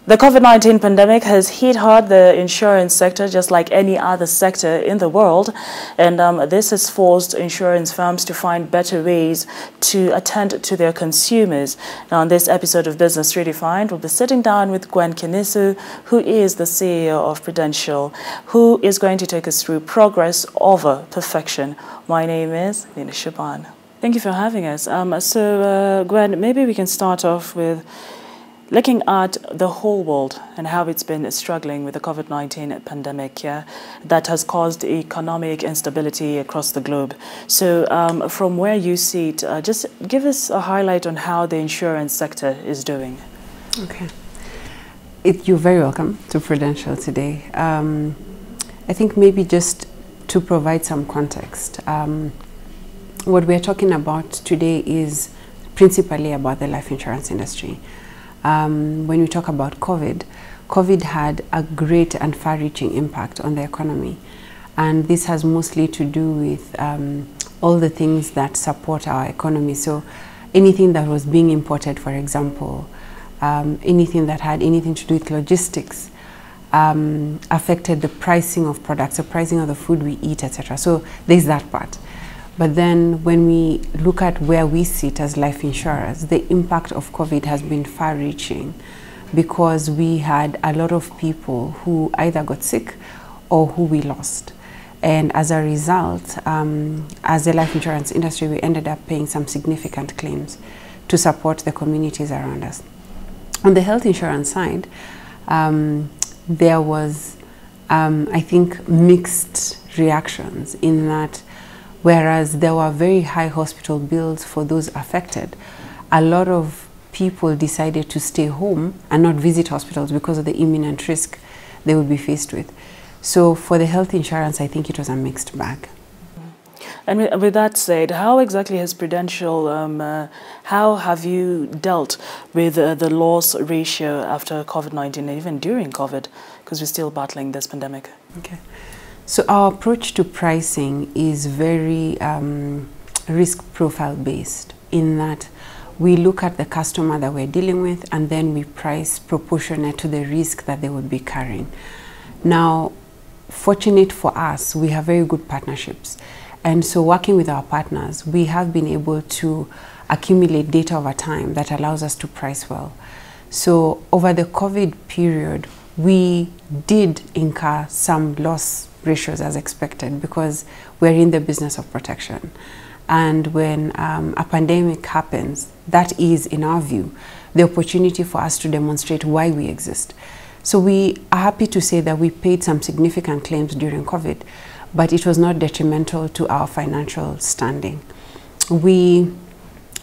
The COVID-19 pandemic has hit hard the insurance sector, just like any other sector in the world. And this has forced insurance firms to find better ways to attend to their consumers. Now, on this episode of Business Redefined, we'll be sitting down with Gwen Kinisu, who is the CEO of Prudential, who is going to take us through progress over perfection. My name is Nina Shaban. Thank you for having us. Gwen, maybe we can start off with looking at the whole world and how it's been struggling with the COVID-19 pandemic, that has caused economic instability across the globe. So from where you see it, just give us a highlight on how the insurance sector is doing. Okay. You're very welcome to Prudential today. I think maybe just to provide some context, what we're talking about today is principally about the life insurance industry. When we talk about COVID had a great and far-reaching impact on the economy. And this has mostly to do with all the things that support our economy. So anything that was being imported, for example, anything that had anything to do with logistics, affected the pricing of products, the pricing of the food we eat, etc. So there's that part. But then when we look at where we sit as life insurers, the impact of COVID has been far-reaching because we had a lot of people who either got sick or who we lost. And as a result, as a life insurance industry, we ended up paying some significant claims to support the communities around us. On the health insurance side, there was, I think, mixed reactions in that whereas there were very high hospital bills for those affected, a lot of people decided to stay home and not visit hospitals because of the imminent risk they would be faced with. So for the health insurance, I think it was a mixed bag. And with that said, how exactly has Prudential, how have you dealt with the loss ratio after COVID-19, even during COVID, because we're still battling this pandemic? Okay. So our approach to pricing is very risk profile based in that we look at the customer that we're dealing with and then we price proportionate to the risk that they would be carrying. Now, fortunate for us, we have very good partnerships. And so working with our partners, we have been able to accumulate data over time that allows us to price well. So over the COVID period, we did incur some loss ratios as expected because we're in the business of protection. And when a pandemic happens, that is, in our view, the opportunity for us to demonstrate why we exist. So we are happy to say that we paid some significant claims during COVID, but it was not detrimental to our financial standing. We,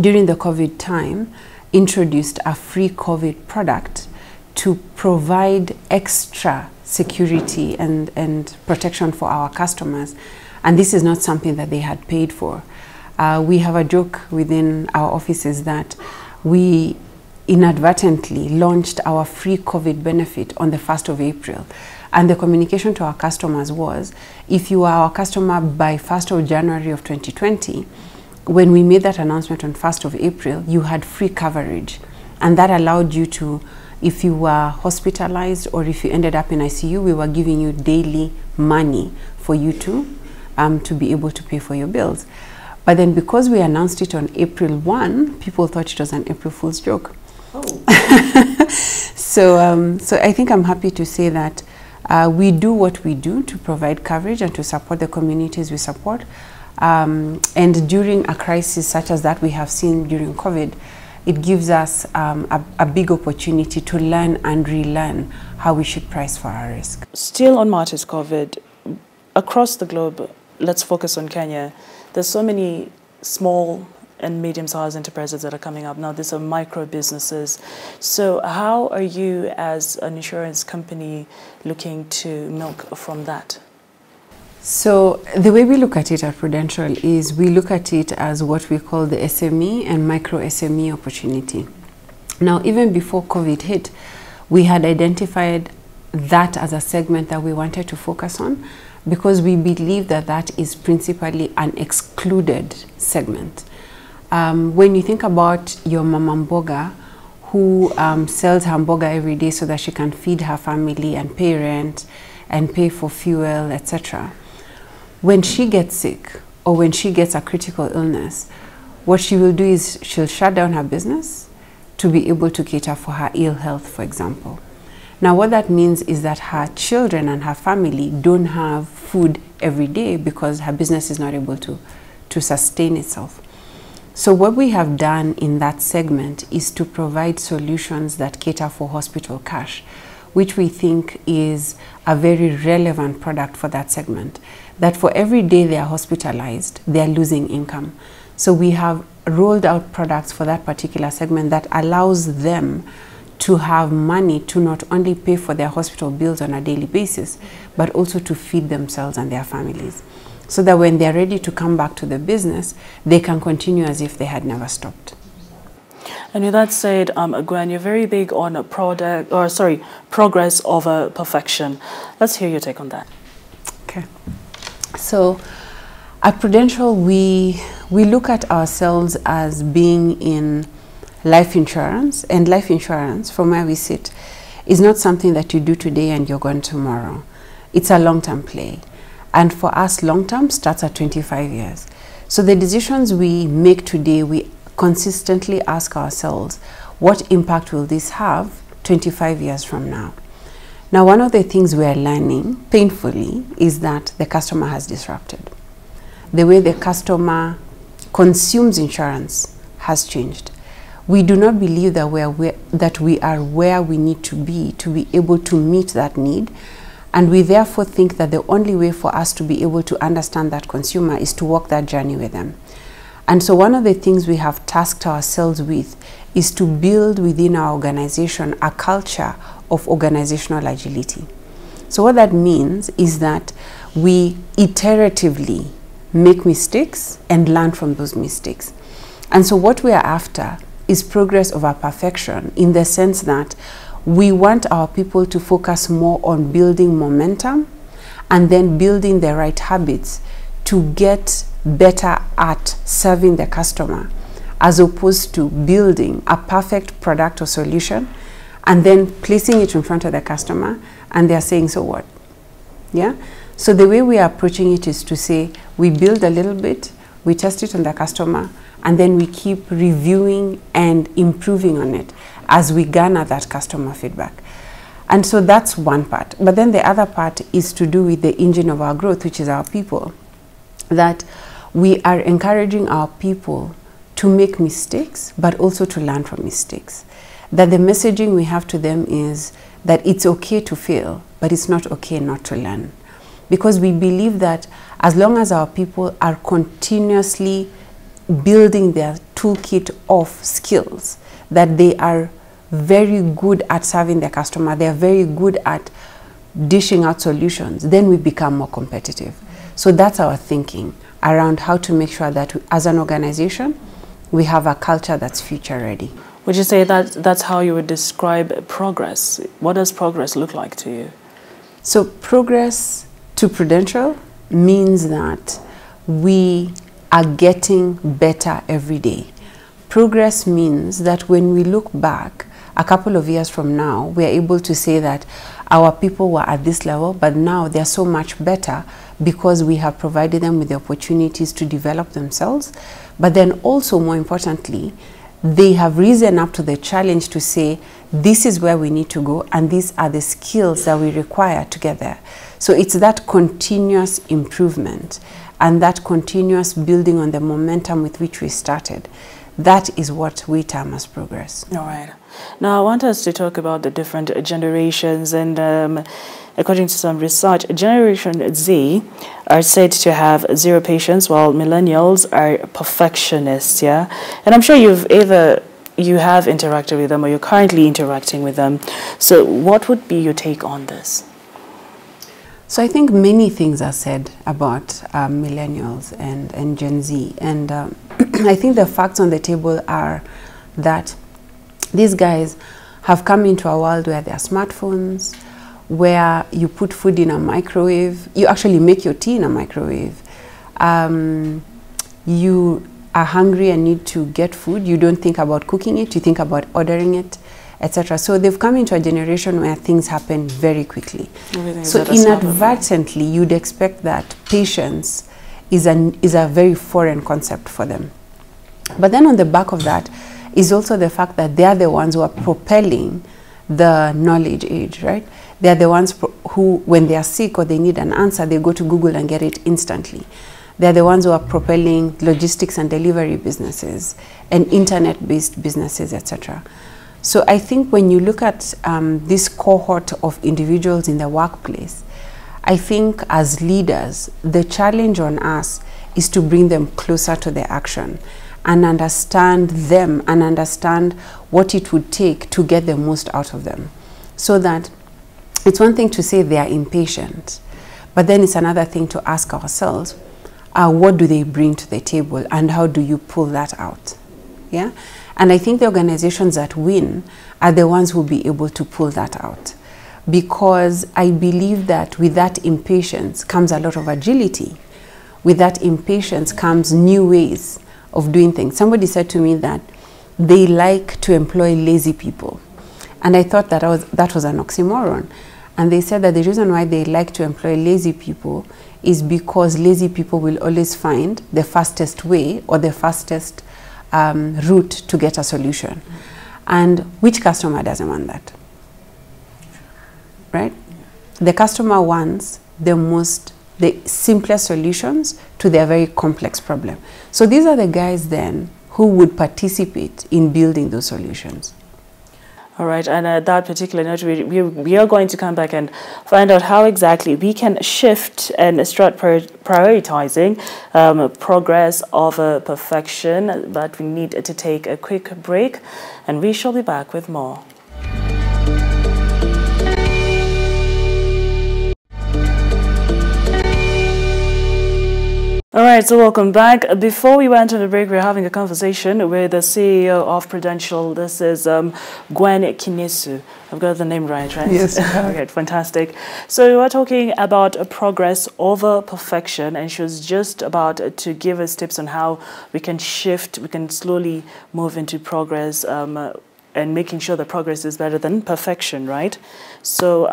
during the COVID time, introduced a free COVID product to provide extra security and protection for our customers. And this is not something that they had paid for. We have a joke within our offices that we inadvertently launched our free COVID benefit on the 1st of April. And the communication to our customers was, if you are our customer by 1st of January of 2020, when we made that announcement on 1st of April, you had free coverage. And that allowed you to, if you were hospitalized or if you ended up in ICU, we were giving you daily money for you to be able to pay for your bills. But then because we announced it on April 1, people thought it was an April Fool's joke. Oh. So I think I'm happy to say that we do what we do to provide coverage and to support the communities we support. And during a crisis such as that we have seen during COVID, it gives us a big opportunity to learn and relearn how we should price for our risk. Still on matters COVID, across the globe, let's focus on Kenya. There's so many small and medium-sized enterprises that are coming up now. These are micro businesses. So how are you as an insurance company looking to milk from that? So the way we look at it at Prudential is we look at it as what we call the SME and micro SME opportunity. Now, even before COVID hit, we had identified that as a segment that we wanted to focus on because we believe that that is principally an excluded segment. When you think about your mama mboga who sells hamburger every day so that she can feed her family and pay rent and pay for fuel, etc. When she gets sick or when she gets a critical illness, what she will do is she'll shut down her business to be able to cater for her ill health, for example. Now, what that means is that her children and her family don't have food every day because her business is not able to sustain itself. So what we have done in that segment is to provide solutions that cater for hospital cash, which we think is a very relevant product for that segment. That for every day they are hospitalized, they are losing income. So we have rolled out products for that particular segment that allows them to have money to not only pay for their hospital bills on a daily basis, but also to feed themselves and their families, so that when they're ready to come back to the business, they can continue as if they had never stopped. And with that said, Gwen, you're very big on progress over perfection. Let's hear your take on that. Okay. So at Prudential, we look at ourselves as being in life insurance, and life insurance, from where we sit, is not something that you do today and you're gone tomorrow. It's a long-term play. And for us, long-term starts at 25 years. So the decisions we make today, we consistently ask ourselves, what impact will this have 25 years from now? Now, one of the things we are learning painfully is that the customer has disrupted. The way the customer consumes insurance has changed. We do not believe that we are where we need to be able to meet that need. And we therefore think that the only way for us to be able to understand that consumer is to walk that journey with them. And so one of the things we have tasked ourselves with is to build within our organization a culture of organizational agility. So what that means is that we iteratively make mistakes and learn from those mistakes. And so what we are after is progress over perfection, in the sense that we want our people to focus more on building momentum and then building the right habits to get better at serving the customer, as opposed to building a perfect product or solution and then placing it in front of the customer and they're saying, so what? Yeah? So the way we are approaching it is to say, we build a little bit, we test it on the customer, and then we keep reviewing and improving on it as we garner that customer feedback. And so that's one part. But then the other part is to do with the engine of our growth, which is our people. That we are encouraging our people to make mistakes, but also to learn from mistakes. That the messaging we have to them is that it's okay to fail, but it's not okay not to learn. Because we believe that as long as our people are continuously building their toolkit of skills, that they are very good at serving the customer, they are very good at dishing out solutions, then we become more competitive. So that's our thinking around how to make sure that as an organization, we have a culture that's future ready. Would you say that that's how you would describe progress? What does progress look like to you? So progress to Prudential means that we are getting better every day. Progress means that when we look back a couple of years from now, we are able to say that our people were at this level, but now they're so much better because we have provided them with the opportunities to develop themselves. But then also, more importantly, they have risen up to the challenge to say, this is where we need to go, and these are the skills that we require to get there. So it's that continuous improvement and that continuous building on the momentum with which we started. That is what we term as progress. All right. Now, I want us to talk about the different generations. And according to some research, Generation Z are said to have zero patience, while millennials are perfectionists, yeah? And I'm sure you have interacted with them, or you're currently interacting with them. So what would be your take on this? So I think many things are said about millennials and Gen Z. And I think the facts on the table are that these guys have come into a world where there are smartphones, where you put food in a microwave, you actually make your tea in a microwave. You are hungry and need to get food, you don't think about cooking it, you think about ordering it, etc. So they've come into a generation where things happen very quickly. So inadvertently, you'd expect that patience is a very foreign concept for them. But then on the back of that is also the fact that they are the ones who are propelling the knowledge age, right? They are the ones who, when they are sick or they need an answer, they go to Google and get it instantly. They are the ones who are propelling logistics and delivery businesses and internet-based businesses, etc. So I think when you look at this cohort of individuals in the workplace, I think as leaders, the challenge on us is to bring them closer to the action and understand them and understand what it would take to get the most out of them. So that it's one thing to say they are impatient, but then it's another thing to ask ourselves, what do they bring to the table and how do you pull that out? Yeah? And I think the organizations that win are the ones who will be able to pull that out. Because I believe that with that impatience comes a lot of agility. With that impatience comes new ways of doing things. Somebody said to me that they like to employ lazy people. And I thought that was an oxymoron. And they said that the reason why they like to employ lazy people is because lazy people will always find the fastest way or the fastest route to get a solution. And which customer doesn't want that? Right? The customer wants the simplest solutions to their very complex problem. So these are the guys then who would participate in building those solutions. All right, and at that particular note, we are going to come back and find out how exactly we can shift and start prioritizing progress over perfection. But we need to take a quick break, and we shall be back with more. All right, so welcome back. Before we went on the break, we were having a conversation with the CEO of Prudential. This is Gwen Kinisu. I've got the name right? Yes. Okay, fantastic. So we were talking about progress over perfection, and she was just about to give us tips on how we can shift, we can slowly move into progress and making sure that progress is better than perfection, right? So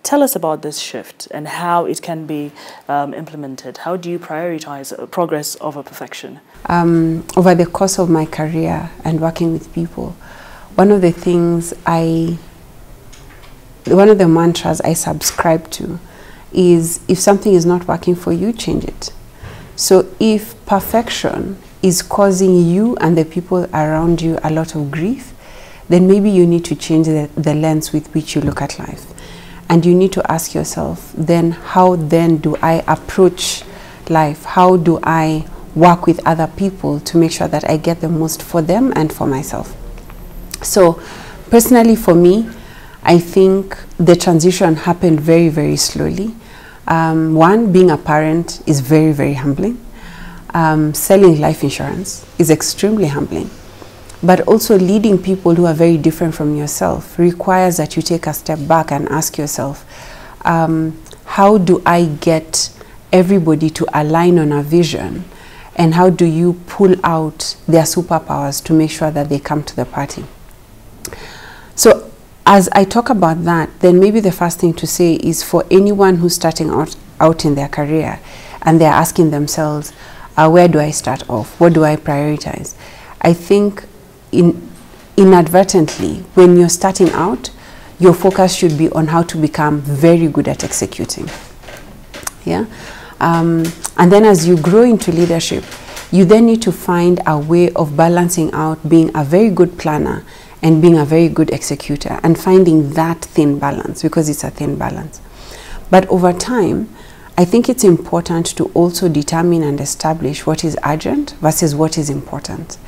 tell us about this shift and how it can be implemented. How do you prioritize progress over perfection? Over the course of my career and working with people, one of the mantras I subscribe to is, if something is not working for you, change it. So if perfection is causing you and the people around you a lot of grief, then maybe you need to change the lens with which you look at life. And you need to ask yourself, then how then do I approach life? How do I work with other people to make sure that I get the most for them and for myself? So personally for me, I think the transition happened very, very slowly. One, being a parent is very, very humbling. Selling life insurance is extremely humbling. But also leading people who are very different from yourself requires that you take a step back and ask yourself, how do I get everybody to align on a vision? And how do you pull out their superpowers to make sure that they come to the party? So as I talk about that, then maybe the first thing to say is for anyone who's starting out in their career and they're asking themselves, where do I start off? What do I prioritize? I think inadvertently, when you're starting out, your focus should be on how to become very good at executing. Yeah? And then as you grow into leadership, you then need to find a way of balancing out being a very good planner and being a very good executor, and finding that thin balance, because it's a thin balance. But over time, I think it's important to also determine and establish what is urgent versus what is important.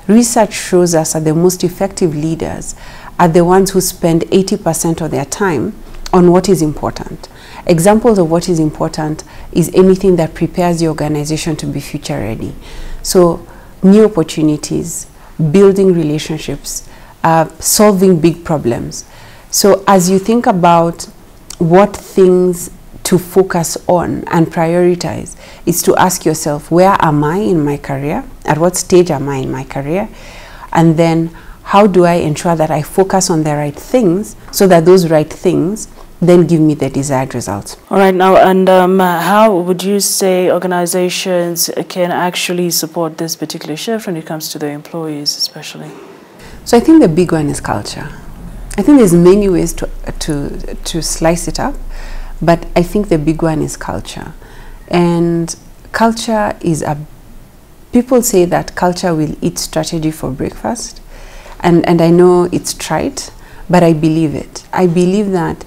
Research shows us that the most effective leaders are the ones who spend 80% of their time on what is important. Examples of what is important is anything that prepares the organization to be future ready. So new opportunities, building relationships, solving big problems. So as you think about what things to focus on and prioritize is to ask yourself, where am I in my career? At what stage am I in my career? And then how do I ensure that I focus on the right things so that those right things then give me the desired results? All right, now, and how would you say organizations can actually support this particular shift when it comes to their employees, especially? So I think the big one is culture. I think there's many ways to slice it up, but I think the big one is culture. And culture is people say that culture will eat strategy for breakfast. And I know it's trite, but I believe it. I believe that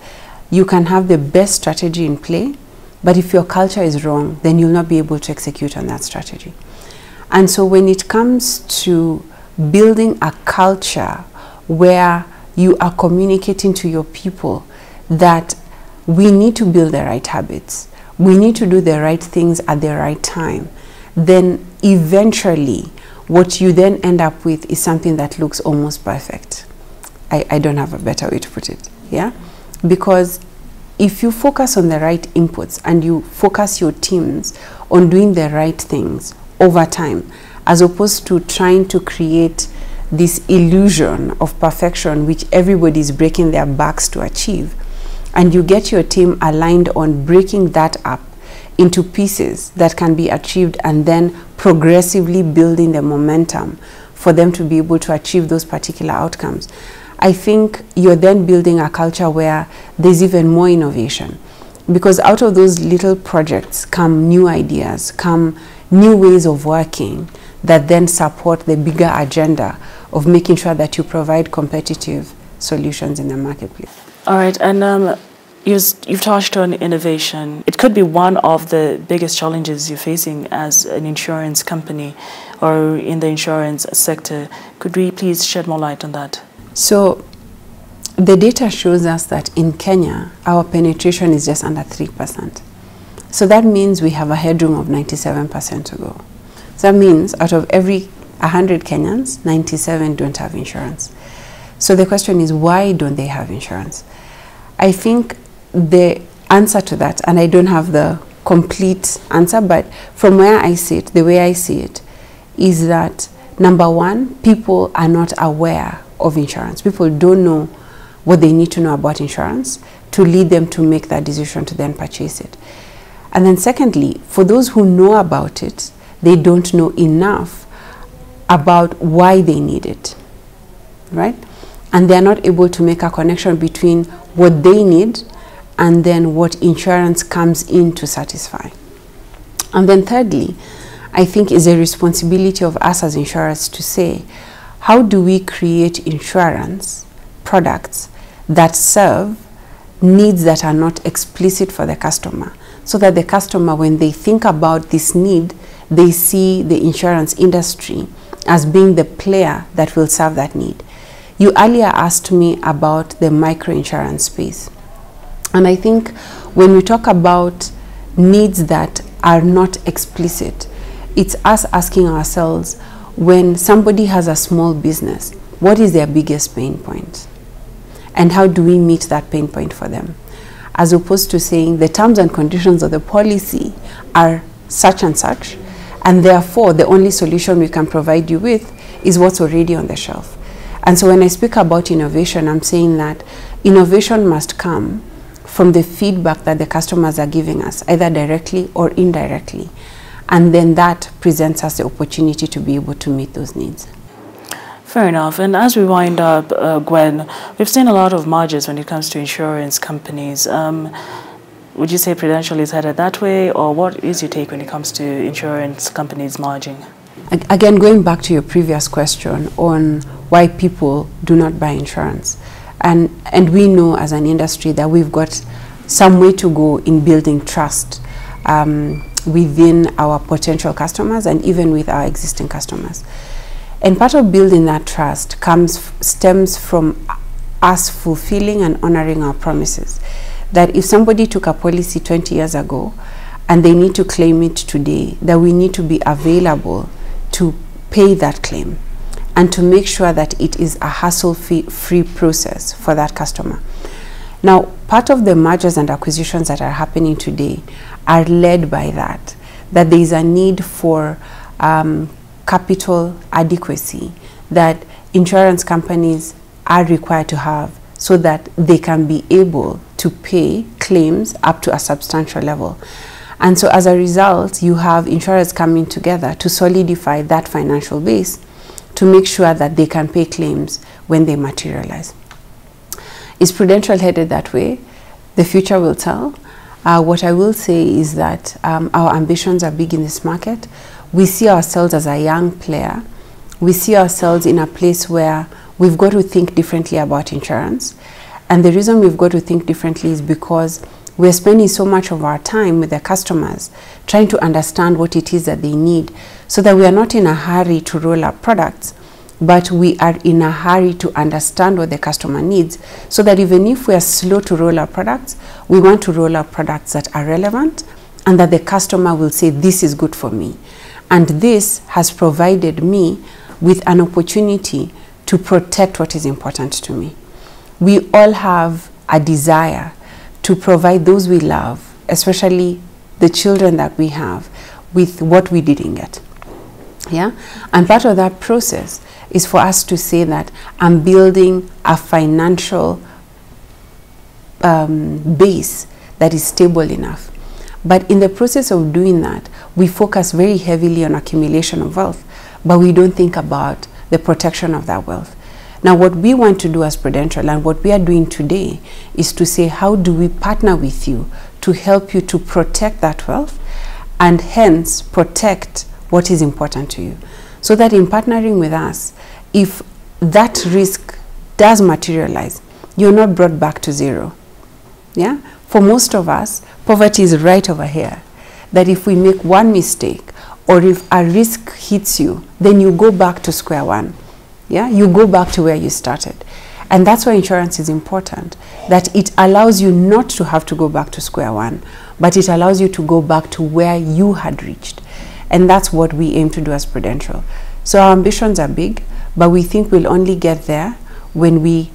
you can have the best strategy in play, but if your culture is wrong, then you'll not be able to execute on that strategy. And so when it comes to building a culture where you are communicating to your people that we need to build the right habits, we need to do the right things at the right time, then eventually what you then end up with is something that looks almost perfect. I don't have a better way to put it, yeah? Because if you focus on the right inputs and you focus your teams on doing the right things over time, as opposed to trying to create this illusion of perfection which everybody is breaking their backs to achieve, and you get your team aligned on breaking that up into pieces that can be achieved and then progressively building the momentum for them to be able to achieve those particular outcomes, I think you're then building a culture where there's even more innovation, because out of those little projects come new ideas, come new ways of working that then support the bigger agenda of making sure that you provide competitive solutions in the marketplace. All right, and you've touched on innovation. It could be one of the biggest challenges you're facing as an insurance company or in the insurance sector. Could we please shed more light on that? So the data shows us that in Kenya, our penetration is just under 3%. So that means we have a headroom of 97% to go. So that means out of every 100 Kenyans, 97 don't have insurance. So the question is, why don't they have insurance? I think the answer to that, and I don't have the complete answer, but from where I see it, the way I see it, is that number one, people are not aware of insurance. People don't know what they need to know about insurance to lead them to make that decision to then purchase it. And then secondly, for those who know about it, they don't know enough about why they need it, right? And they're not able to make a connection between what they need and then what insurance comes in to satisfy. And then thirdly, I think is a responsibility of us as insurers to say, how do we create insurance products that serve needs that are not explicit for the customer, so that the customer, when they think about this need, they see the insurance industry as being the player that will serve that need. You earlier asked me about the microinsurance space. And I think when we talk about needs that are not explicit, it's us asking ourselves, when somebody has a small business, what is their biggest pain point? And how do we meet that pain point for them? As opposed to saying the terms and conditions of the policy are such and such, and therefore the only solution we can provide you with is what's already on the shelf. And so when I speak about innovation, I'm saying that innovation must come from the feedback that the customers are giving us, either directly or indirectly. And then that presents us the opportunity to be able to meet those needs. Fair enough. And as we wind up, Gwen, we've seen a lot of mergers when it comes to insurance companies. Would you say Prudential is headed that way, or what is your take when it comes to insurance companies merging? Again, going back to your previous question on why people do not buy insurance. And we know as an industry that we've got some way to go in building trust within our potential customers and even with our existing customers. And part of building that trust stems from us fulfilling and honoring our promises. That if somebody took a policy 20 years ago and they need to claim it today, that we need to be available to pay that claim and to make sure that it is a hassle-free process for that customer. Now, part of the mergers and acquisitions that are happening today are led by that there is a need for capital adequacy that insurance companies are required to have so that they can be able to pay claims up to a substantial level. And so as a result, you have insurers coming together to solidify that financial base to make sure that they can pay claims when they materialize. Is Prudential headed that way? The future will tell. What I will say is that our ambitions are big in this market. We see ourselves as a young player. We see ourselves in a place where we've got to think differently about insurance. And the reason we've got to think differently is because we're spending so much of our time with the customers trying to understand what it is that they need, so that we are not in a hurry to roll out products, but we are in a hurry to understand what the customer needs, so that even if we are slow to roll out products, we want to roll out products that are relevant and that the customer will say, this is good for me. And this has provided me with an opportunity to protect what is important to me. We all have a desire to provide those we love, especially the children that we have, with what we didn't get. Yeah? And part of that process is for us to say that I'm building a financial base that is stable enough. But in the process of doing that, we focus very heavily on accumulation of wealth, but we don't think about the protection of that wealth. Now, what we want to do as Prudential, and what we are doing today, is to say, how do we partner with you to help you to protect that wealth and hence protect what is important to you? So that in partnering with us, if that risk does materialize, you're not brought back to zero. Yeah? For most of us, poverty is right over here. That if we make one mistake, or if a risk hits you, then you go back to square one. Yeah, you go back to where you started. And that's why insurance is important, that it allows you not to have to go back to square one, but it allows you to go back to where you had reached. And that's what we aim to do as Prudential. So our ambitions are big, but we think we'll only get there when we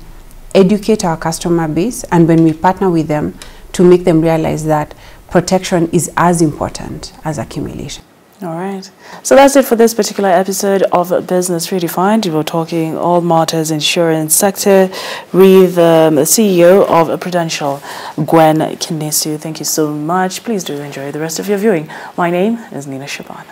educate our customer base and when we partner with them to make them realize that protection is as important as accumulation. All right. So that's it for this particular episode of Business Redefined. We were talking all matters insurance sector with the CEO of Prudential, Gwen Kinisu. Thank you so much. Please do enjoy the rest of your viewing. My name is Nina Shaban.